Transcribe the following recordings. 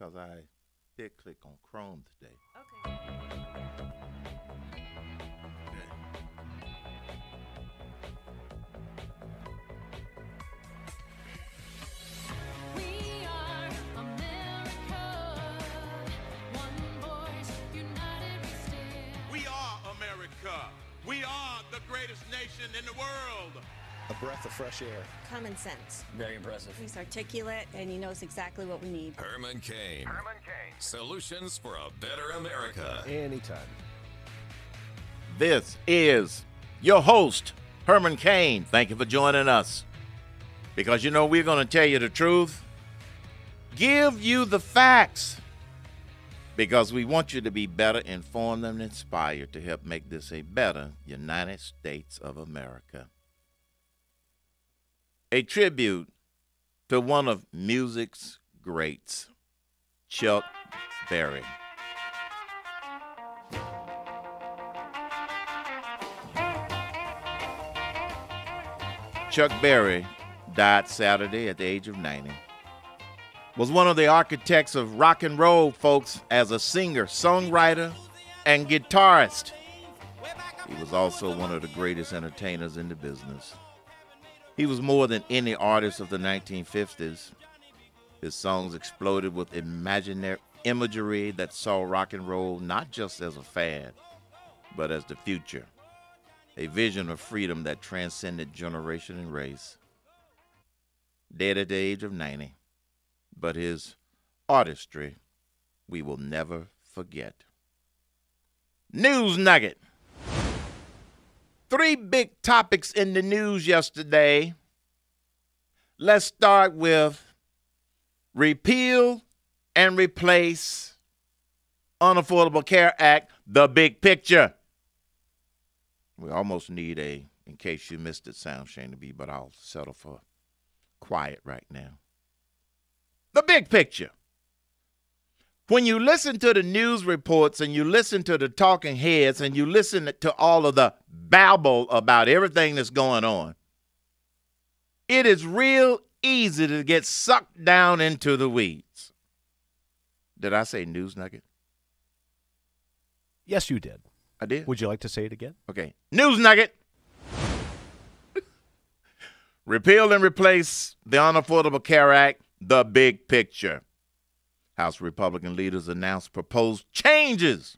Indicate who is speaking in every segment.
Speaker 1: because I did click on Chrome today.
Speaker 2: Okay.
Speaker 3: We are America. One voice, united we stand.
Speaker 4: We are America. We are the greatest nation in the world.
Speaker 5: A breath of fresh air.
Speaker 2: Common sense.
Speaker 6: Very impressive.
Speaker 2: He's articulate and he knows exactly what we need.
Speaker 7: Herman Cain. Solutions for a better America.
Speaker 5: Anytime.
Speaker 1: This is your host, Herman Cain. Thank you for joining us. Because you know we're going to tell you the truth, give you the facts, because we want you to be better informed and inspired to help make this a better United States of America. A tribute to one of music's greats, Chuck Berry. Chuck Berry died Saturday at the age of 90. Was one of the architects of rock and roll, folks, as a singer, songwriter, and guitarist. He was also one of the greatest entertainers in the business. He was more than any artist of the 1950s. His songs exploded with imaginary imagery that saw rock and roll not just as a fad, but as the future, a vision of freedom that transcended generation and race. Dead at the age of 90, but his artistry we will never forget. News Nugget. 3 big topics in the news yesterday. Let's start with repeal and replace Unaffordable Care Act, the big picture. We almost need a, in case you missed it, sound shame to be, but I'll settle for quiet right now. The big picture. When you listen to the news reports and you listen to the talking heads and you listen to all of the babble about everything that's going on, it is real easy to get sucked down into the weeds. Did I say news nugget?
Speaker 5: Yes, you did.
Speaker 1: I did.
Speaker 5: Would you like to say it again?
Speaker 1: Okay. News nugget. Repeal and replace the Unaffordable Care Act, the big picture. House Republican leaders announced proposed changes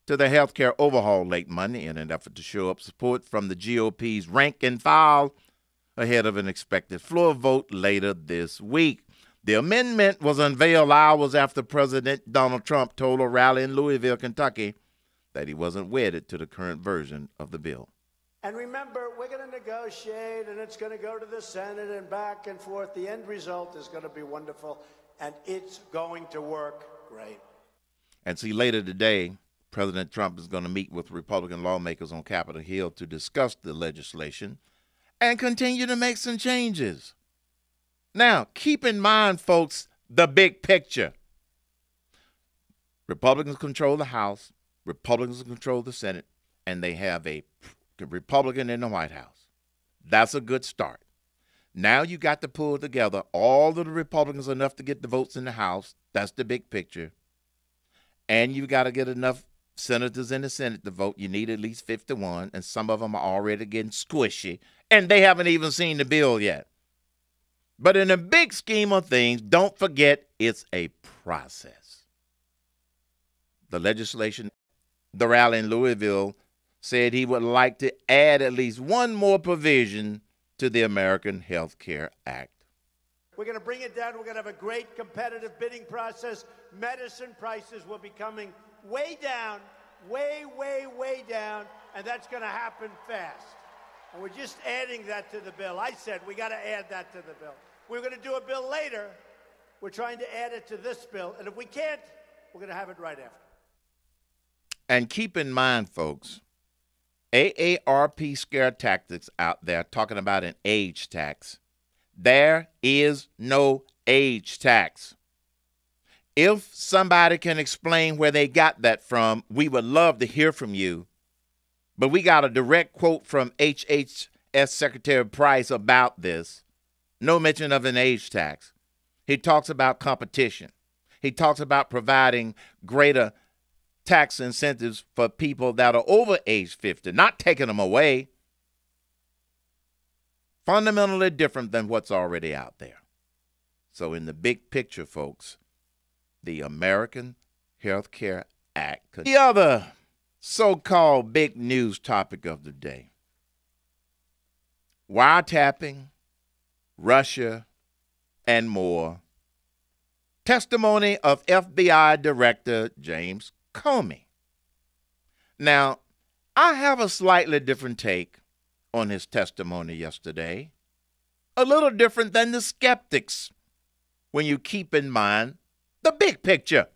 Speaker 1: to the health care overhaul late Monday in an effort to show up support from the GOP's rank and file ahead of an expected floor vote later this week. The amendment was unveiled hours after President Donald Trump told a rally in Louisville, Kentucky, that he wasn't wedded to the current version of the bill.
Speaker 8: And remember, we're going to negotiate, and it's going to go to the Senate and back and forth. The end result is going to be wonderful, and it's going to work great.
Speaker 1: And see, later today, President Trump is going to meet with Republican lawmakers on Capitol Hill to discuss the legislation and continue to make some changes. Now, keep in mind, folks, the big picture. Republicans control the House, Republicans control the Senate, and they have a Republican in the White House. That's a good start. Now you got to pull together all of the Republicans enough to get the votes in the House. That's the big picture. And you got to get enough senators in the Senate to vote. You need at least 51, and some of them are already getting squishy, and they haven't even seen the bill yet. But in the big scheme of things, don't forget it's a process. The legislation, the rally in Louisville, said he would like to add at least one more provision to the American Health Care Act.
Speaker 8: We're going to bring it down. We're going to have a great competitive bidding process. Medicine prices will be coming way down, way, way, way down, and that's going to happen fast. And we're just adding that to the bill. I said we got to add that to the bill. We're going to do a bill later. We're trying to add it to this bill, and if we can't, we're going to have it right after.
Speaker 1: And keep in mind, folks, AARP scare tactics out there talking about an age tax. There is no age tax. If somebody can explain where they got that from, we would love to hear from you. But we got a direct quote from HHS Secretary Price about this. No mention of an age tax. He talks about competition. He talks about providing greater tax incentives for people that are over age 50, not taking them away. Fundamentally different than what's already out there. So in the big picture, folks, the American Health Care Act. The other so-called big news topic of the day. Wiretapping, Russia, and more. Testimony of FBI Director James Comey. Now, I have a slightly different take on his testimony yesterday. A little different than the skeptics when you keep in mind the big picture.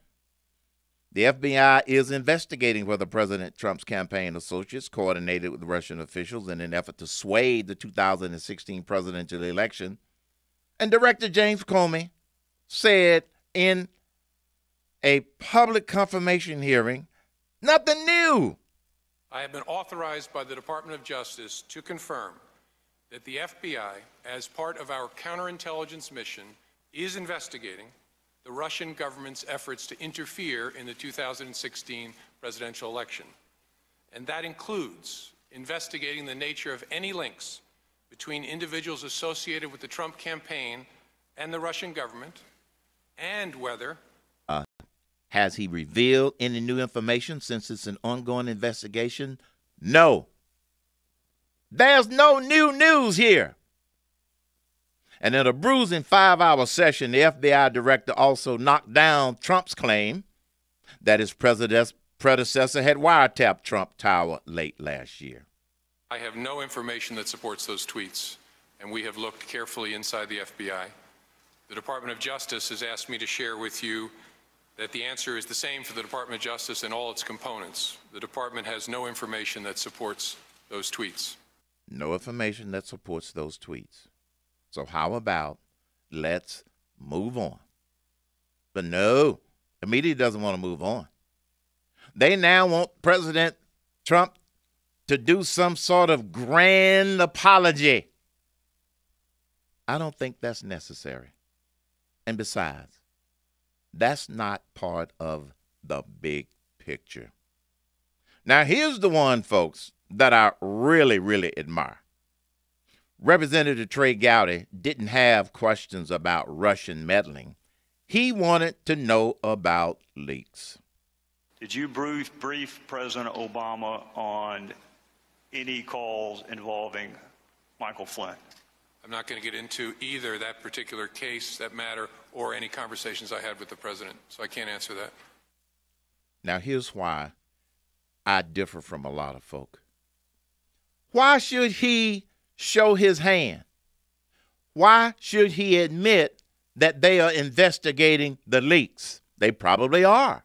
Speaker 1: The FBI is investigating whether President Trump's campaign associates coordinated with Russian officials in an effort to sway the 2016 presidential election. And Director James Comey said in a public confirmation hearing, nothing new.
Speaker 6: I have been authorized by the Department of Justice to confirm that the FBI, as part of our counterintelligence mission, is investigating the Russian government's efforts to interfere in the 2016 presidential election. And that includes investigating the nature of any links between individuals associated with the Trump campaign and the Russian government, and whether...
Speaker 1: Has he revealed any new information since it's an ongoing investigation? No. There's no new news here. And in a bruising 5-hour session, the FBI director also knocked down Trump's claim that his predecessor had wiretapped Trump Tower late last year.
Speaker 6: I have no information that supports those tweets, and we have looked carefully inside the FBI. The Department of Justice has asked me to share with you that the answer is the same for the Department of Justice and all its components. The department has no information that supports those tweets.
Speaker 1: No information that supports those tweets. So how about let's move on? But no, the media doesn't want to move on. They now want President Trump to do some sort of grand apology. I don't think that's necessary. And besides, that's not part of the big picture. Now, here's the one, folks, that I really, really admire. Representative Trey Gowdy didn't have questions about Russian meddling. He wanted to know about leaks.
Speaker 9: Did you brief President Obama on any calls involving Michael Flynn?
Speaker 6: I'm not going to get into either that particular case, that matter, or any conversations I had with the president, so I can't answer that.
Speaker 1: Now, here's why I differ from a lot of folk. Why should he show his hand? Why should he admit that they are investigating the leaks? They probably are.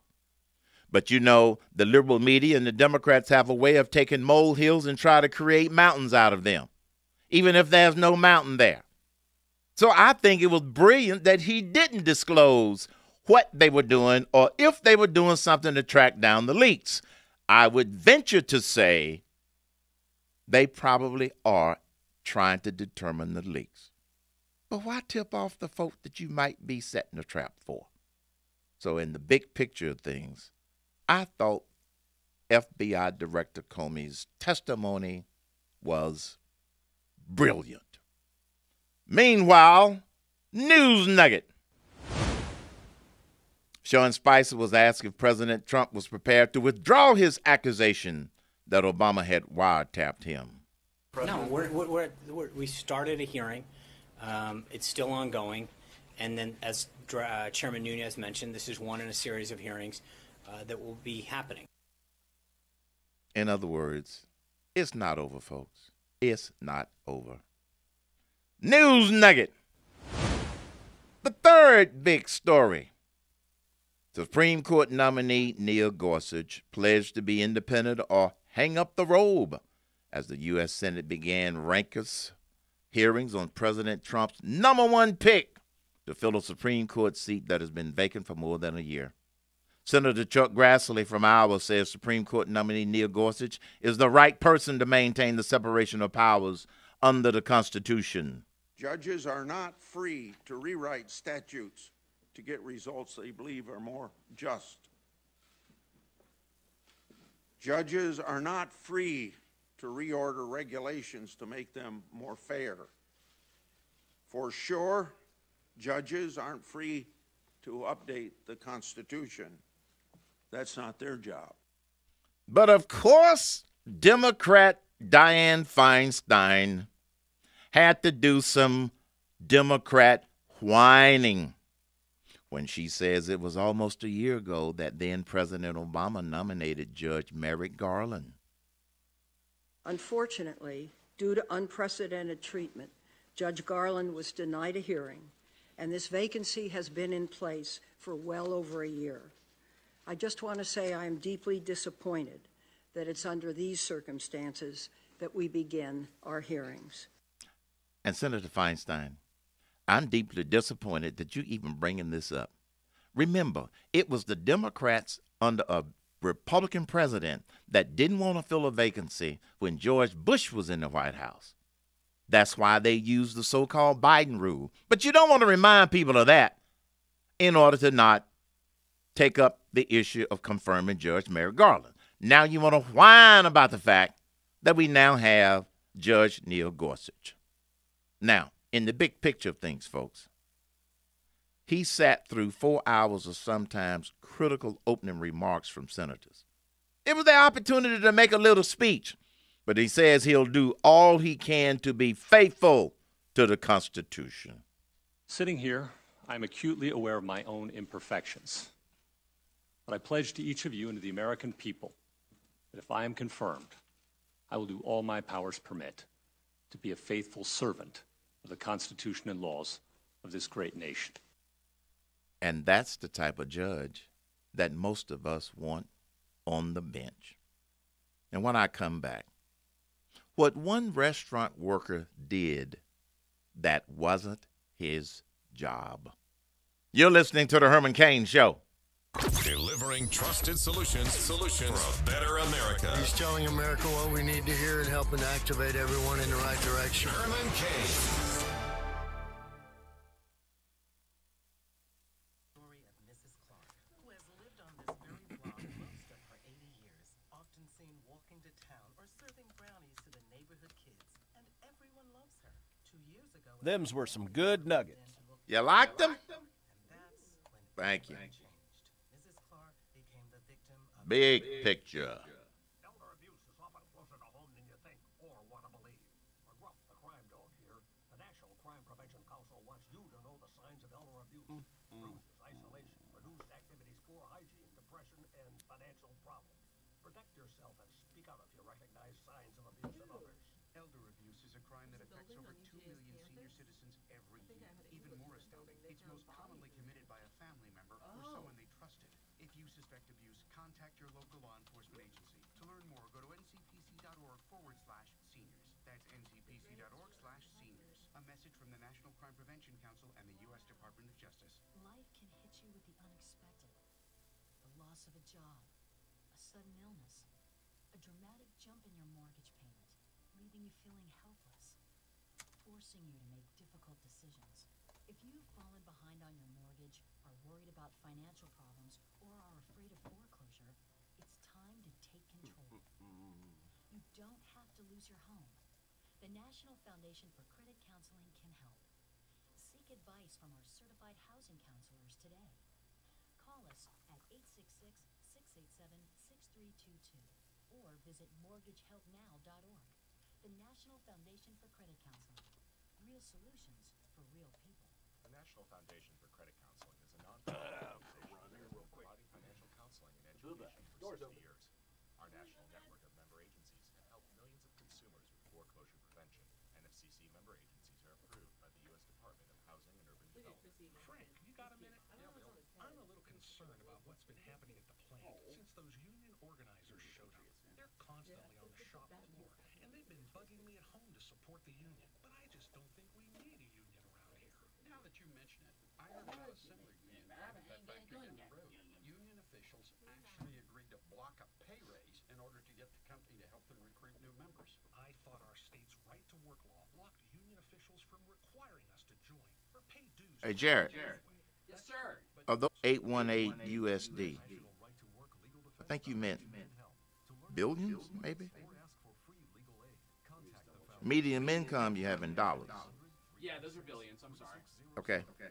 Speaker 1: But you know, the liberal media and the Democrats have a way of taking molehills and try to create mountains out of them, even if there's no mountain there. So I think it was brilliant that he didn't disclose what they were doing or if they were doing something to track down the leaks. I would venture to say they probably are trying to determine the leaks. But why tip off the folk that you might be setting a trap for? So in the big picture of things, I thought FBI Director Comey's testimony was brilliant. Meanwhile, news nugget. Sean Spicer was asked if President Trump was prepared to withdraw his accusation that Obama had wiretapped him.
Speaker 10: No, we started a hearing. It's still ongoing. And then, as Chairman Nunes mentioned, this is one in a series of hearings that will be happening.
Speaker 1: In other words, it's not over, folks. It's not over. News nugget. The third big story. Supreme Court nominee Neil Gorsuch pledged to be independent or hang up the robe as the U.S. Senate began rancorous hearings on President Trump's #1 pick to fill a Supreme Court seat that has been vacant for more than a year. Senator Chuck Grassley from Iowa says Supreme Court nominee Neil Gorsuch is the right person to maintain the separation of powers under the Constitution.
Speaker 11: Judges are not free to rewrite statutes to get results they believe are more just. Judges are not free to reorder regulations to make them more fair. For sure, judges aren't free to update the Constitution. That's not their job.
Speaker 1: But of course, Democrat Dianne Feinstein had to do some Democrat whining when she says it was almost a year ago that then President Obama nominated Judge Merrick Garland.
Speaker 12: Unfortunately, due to unprecedented treatment, Judge Garland was denied a hearing, and this vacancy has been in place for well over a year. I just want to say I am deeply disappointed that it's under these circumstances that we begin our hearings.
Speaker 1: And Senator Feinstein, I'm deeply disappointed that you even bringing this up. Remember, it was the Democrats under a Republican president that didn't want to fill a vacancy when George Bush was in the White House. That's why they used the so-called Biden rule. But you don't want to remind people of that in order to not take up the issue of confirming Judge Merrick Garland. Now you want to whine about the fact that we now have Judge Neil Gorsuch. Now, in the big picture of things, folks, he sat through 4 hours of sometimes critical opening remarks from senators. It was their opportunity to make a little speech, but he says he'll do all he can to be faithful to the Constitution.
Speaker 13: Sitting here, I'm acutely aware of my own imperfections. But I pledge to each of you and to the American people that if I am confirmed, I will do all my powers permit to be a faithful servant of the Constitution and laws of this great nation.
Speaker 1: And that's the type of judge that most of us want on the bench. And when I come back, what one restaurant worker did that wasn't his job. You're listening to the Herman Cain Show.
Speaker 7: Delivering trusted solutions for a better America.
Speaker 14: He's telling America what we need to hear and helping to activate everyone in the right direction.
Speaker 7: Herman Cain.
Speaker 15: Story of Mrs. Clark, who has lived on this very block most of her 80 years, often seen walking to town or serving brownies to the neighborhood kids, and everyone loves her. 2 years ago,
Speaker 5: Them's were some good nuggets.
Speaker 1: You liked them? Thank you. Big picture.
Speaker 16: Elder abuse is often closer to home than you think or want to believe. Gruff, the crime dog here, the National Crime Prevention Council wants you to know the signs of elder abuse. Bruises, isolation, reduced activities, poor hygiene, depression, and financial problems. Protect yourself and speak out if you recognize signs of abuse in others.
Speaker 17: Elder abuse is a crime that affects over 2 million senior citizens every year. Even more astounding, it's most commonly committed by a family member or someone they trusted. If you suspect abuse, contact your local law enforcement agency. To learn more, go to ncpc.org/seniors. That's ncpc.org/seniors. A message from the National Crime Prevention Council and the U.S. Department of Justice.
Speaker 18: Life can hit you with the unexpected. The loss of a job, a sudden illness, a dramatic jump in your mortgage payment, leaving you feeling helpless, forcing you to make difficult decisions. If you've fallen behind on your mortgage, are worried about financial problems, or are afraid of foreclosure, it's time to take control. You don't have to lose your home. The National Foundation for Credit Counseling can help. Seek advice from our certified housing counselors today. Call us at 866-687-6322 or visit mortgagehelpnow.org. The National Foundation for Credit Counseling. Real solutions for real people.
Speaker 19: The National Foundation for Credit Counseling is a non-profit organization providing financial counseling and education for 60 years. Our national network of member agencies have helped millions of consumers with foreclosure prevention. NFCC member agencies are approved by the U.S. Department of Housing and Urban Development.
Speaker 16: Frank, you got a minute? Yeah, Bill. I'm a little concerned about what's been happening at the plant since those union organizers showed up. They're constantly on the shop floor, and they've been bugging me at home to support the union. But I just don't think we need a union around here.
Speaker 17: Now that you mention it, I heard about a similar union at that factory down the road. Union officials actually agreed to block a pay raise in order to get the company to help them recruit new members.
Speaker 16: I thought our state's right-to-work law blocked union officials from requiring us to join or pay dues.
Speaker 1: Hey, Jared.
Speaker 20: Yes, sir.
Speaker 1: Of those 818 USD, I think you meant billions, maybe? Median income you have in dollars.
Speaker 20: Yeah, those are billions. I'm sorry.
Speaker 1: Okay.
Speaker 20: Yeah,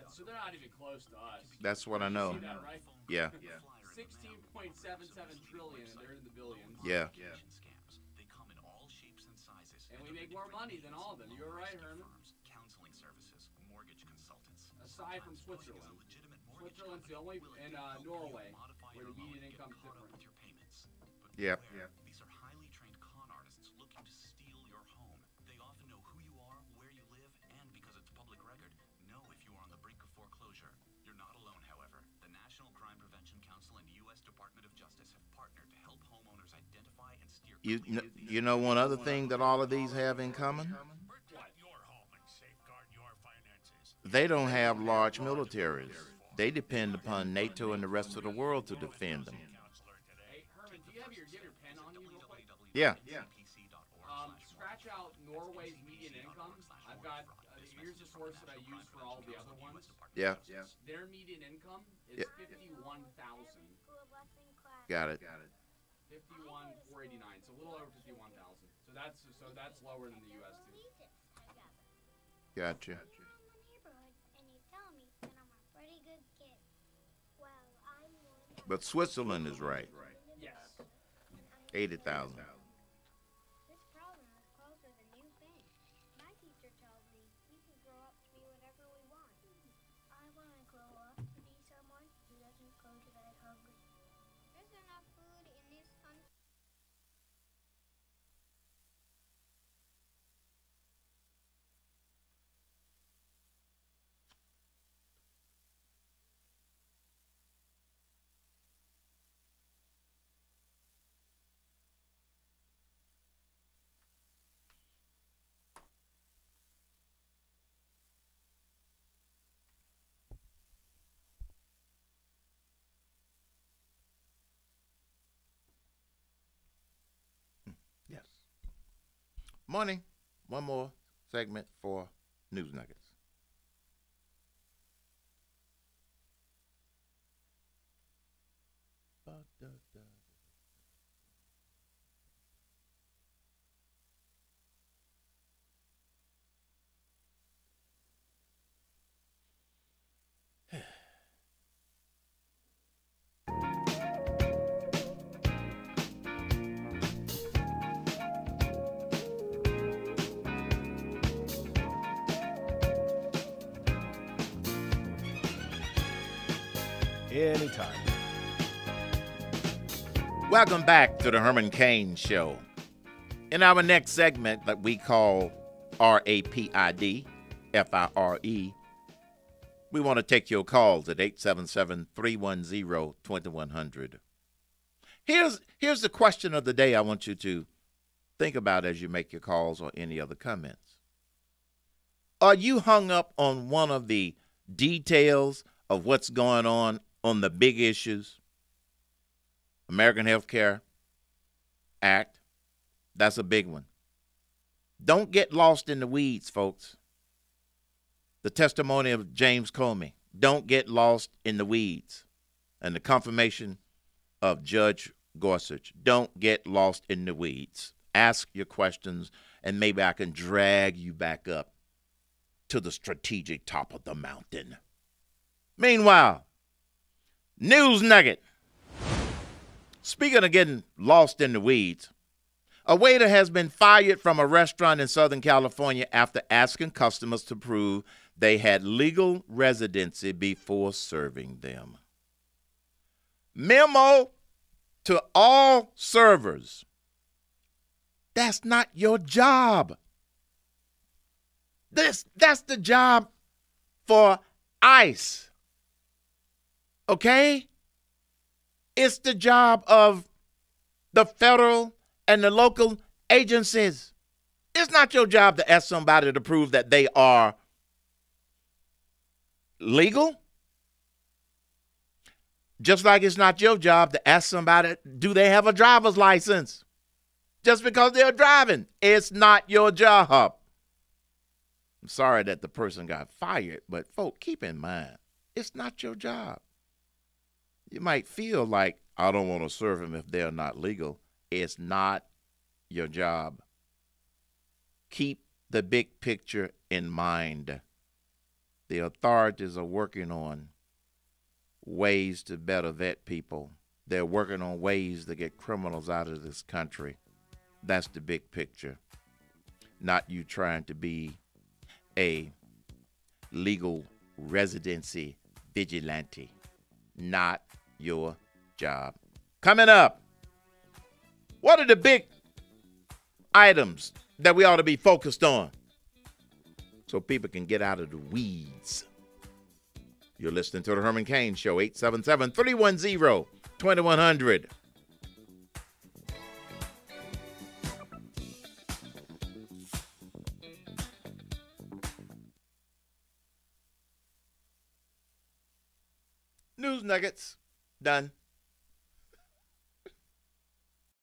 Speaker 20: so they're not even close to us.
Speaker 1: That's what I know.
Speaker 20: You see that, right?
Speaker 1: Yeah.
Speaker 20: 16.77 trillion, and they're in the billions.
Speaker 1: Yeah.
Speaker 19: They come in all shapes and sizes.
Speaker 20: And we make more money than all of them. You're right, Herman.
Speaker 19: Counseling services, mortgage consultants.
Speaker 20: Aside from Switzerland. Switzerland's the only, and Norway, where the median income is different.
Speaker 1: Yeah.
Speaker 19: These are highly trained con artists looking to steal your home. They often know who you are, where you live, and because it's public record, know if you are on the brink of foreclosure. You're not alone, however. The National Crime Prevention Council and U.S. Department of Justice have partnered to help homeowners identify and steer.
Speaker 1: You know one other thing that all of these have in common? They don't have large militaries. They depend upon NATO and the rest of the world to defend them.
Speaker 20: Hey, Herman, do you have your pen on you real quick?
Speaker 1: Yeah.
Speaker 20: Scratch out Norway's median income. I've got, here's the source that I use for all the other ones.
Speaker 1: Yeah.
Speaker 20: Their median income is 51,000.
Speaker 1: Got it.
Speaker 20: 51,489. So a little over 51,000. So that's lower than the U.S. too.
Speaker 1: Gotcha. But Switzerland is right.
Speaker 20: Yes.
Speaker 1: 80,000.
Speaker 21: This problem is closer than you think. My teacher told me we can grow up to be whatever we want. I want to grow up to be someone who doesn't go to bed hungry. There's enough food in this country.
Speaker 1: Yes. Morning. One more segment for News Nuggets.
Speaker 5: Anytime.
Speaker 1: Welcome back to the Herman Cain Show. In our next segment that we call RAPID, FIRE, we want to take your calls at 877-310-2100. Here's the question of the day I want you to think about as you make your calls or any other comments. Are you hung up on one of the details of what's going on the big issues? American Health Care Act, that's a big one. Don't get lost in the weeds, folks. The testimony of James Comey. Don't get lost in the weeds. And the confirmation of Judge Gorsuch. Don't get lost in the weeds. Ask your questions, and maybe I can drag you back up to the strategic top of the mountain. Meanwhile, News Nugget. Speaking of getting lost in the weeds, a waiter has been fired from a restaurant in Southern California after asking customers to prove they had legal residency before serving them. Memo to all servers. That's not your job. That's the job for ICE. Okay? It's the job of the federal and the local agencies. It's not your job to ask somebody to prove that they are legal. Just like it's not your job to ask somebody, do they have a driver's license? Just because they're driving. It's not your job. I'm sorry that the person got fired, but folk, keep in mind, it's not your job. You might feel like, I don't want to serve them if they're not legal. It's not your job. Keep the big picture in mind. The authorities are working on ways to better vet people. They're working on ways to get criminals out of this country. That's the big picture. Not you trying to be a legal residency vigilante. Not your job. Coming up, what are the big items that we ought to be focused on so people can get out of the weeds? You're listening to the Herman Cain Show, 877-310-2100. News Nuggets, done.